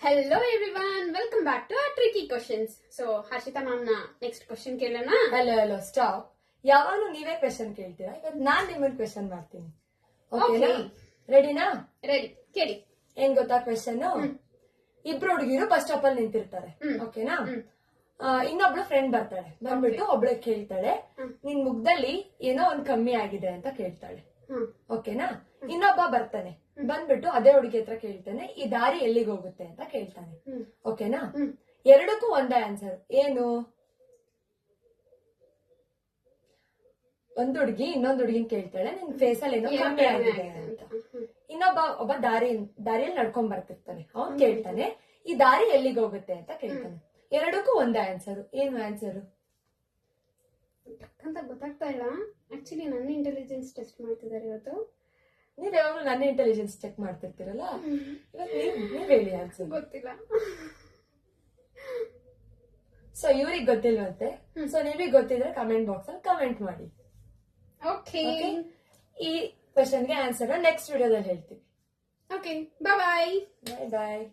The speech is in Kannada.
Hello everyone, welcome back to our tricky questions. So Harshita ma'am ನ ನೆಕ್ಸ್ಟ್ ಕ್ವಶನ್ ಕೇಳೋಣ. Hello stop. ಯಾವಾಗಲೂ ನೀವೇ ಕ್ವೆಶನ್ ಕೇಳ್ತೀರಾ, ಇವತ್ತು ನಾನ್ ನಿಮ್ಮನ್ನ ಕ್ವೆಶನ್ ಮಾಡ್ತೀನಿ. ಓಕೆನಾ? ರೆಡಿನಾ? ರೆಡಿ, ಕೇಳಿ. ಏನ್ ಗೊತ್ತಾ ಕ್ವೆಶನ್? ಇಬ್ರು ಹುಡುಗಿರು ಬಸ್ ಸ್ಟಾಪ್ ಅಲ್ಲಿ ನಿಂತಿರ್ತಾರೆ. ಓಕೆನಾ? ಇನ್ನೊಬ್ಳು ಫ್ರೆಂಡ್ ಬರ್ತಾಳೆ, ಬಂದ್ಬಿಟ್ಟು ಒಬ್ಳೆ ಕೇಳ್ತಾಳೆ, ನಿನ್ ಮುಗ್ದಲ್ಲಿ ಏನೋ ಒಂದ್ ಕಮ್ಮಿ ಆಗಿದೆ ಅಂತ ಕೇಳ್ತಾಳೆ. ಓಕೆನಾ? ಇನ್ನೊಬ್ಬ ಬರ್ತಾನೆ, ಬಂದ್ಬಿಟ್ಟು ಅದೇ ಹುಡುಗಿ ಹತ್ರ ಕೇಳ್ತಾನೆ, ಈ ದಾರಿ ಎಲ್ಲಿಗೆ ಹೋಗುತ್ತೆ ಅಂತ ಕೇಳ್ತಾನೆ. ಓಕೆನಾ? ಎರಡಕ್ಕೂ ಒಂದೇ ಆನ್ಸರ್. ಏನು? ಒಂದ್ ಹುಡುಗಿ ಇನ್ನೊಂದ್ ಹುಡುಗಿನ ಕೇಳ್ತಾಳೆ, ನಿನ್ ಫೇಸ್ ಅಲ್ಲಿ ಏನೋ ಕಮ್ಮಿ ಆಗಿದೆ ಅಂತ. ಒಬ್ಬ ದಾರಿಯಲ್ಲಿ ನಡ್ಕೊಂಡ್ ಬರ್ತಿರ್ತಾನೆ, ಅವ್ನ್ ಕೇಳ್ತಾನೆ, ಈ ದಾರಿ ಎಲ್ಲಿಗೆ ಹೋಗುತ್ತೆ ಅಂತ ಕೇಳ್ತಾನೆ. ಎರಡಕ್ಕೂ ಒಂದೇ ಆನ್ಸರ್. ಏನು ಆನ್ಸರ್ ಅಂತ ಗೊತ್ತಾಗ್ತಾ ಇಲ್ಲ. ಆಕ್ಚುಲಿ ನನ್ನ ಇಂಟೆಲಿಜೆನ್ಸ್ ಟೆಸ್ಟ್ ಮಾಡ್ತಿದ್ದಾರೆ ಇವತ್ತು. ನೀವ್ ಯಾವಾಗಲೂ ನನ್ನ ಇಂಟೆಲಿಜೆನ್ಸ್ ಚೆಕ್ ಮಾಡ್ತಿರ್ತೀರಲ್ಲ, ನೀವ್ ಹೇಳಿ ಆನ್ಸರ್. ಗೊತ್ತಿಲ್ಲ. ಸೊ ಇವ್ರಿಗೆ ಗೊತ್ತಿಲ್ವಂತೆ. ಸೊ ನೀವೀಗ ಗೊತ್ತಿದ್ರೆ ಕಮೆಂಟ್ ಬಾಕ್ಸ್ ಅಲ್ಲಿ ಕಮೆಂಟ್ ಮಾಡಿ. ಓಕೆ, ಈ ಕ್ವೆಶನ್ಗೆ ಆನ್ಸರ್ ನೆಕ್ಸ್ಟ್ ವಿಡಿಯೋದಲ್ಲಿ ಹೇಳ್ತೀವಿ. ಓಕೆ, ಬಾಯ್ ಬಾಯ್. ಬಾಯ್ ಬಾಯ್.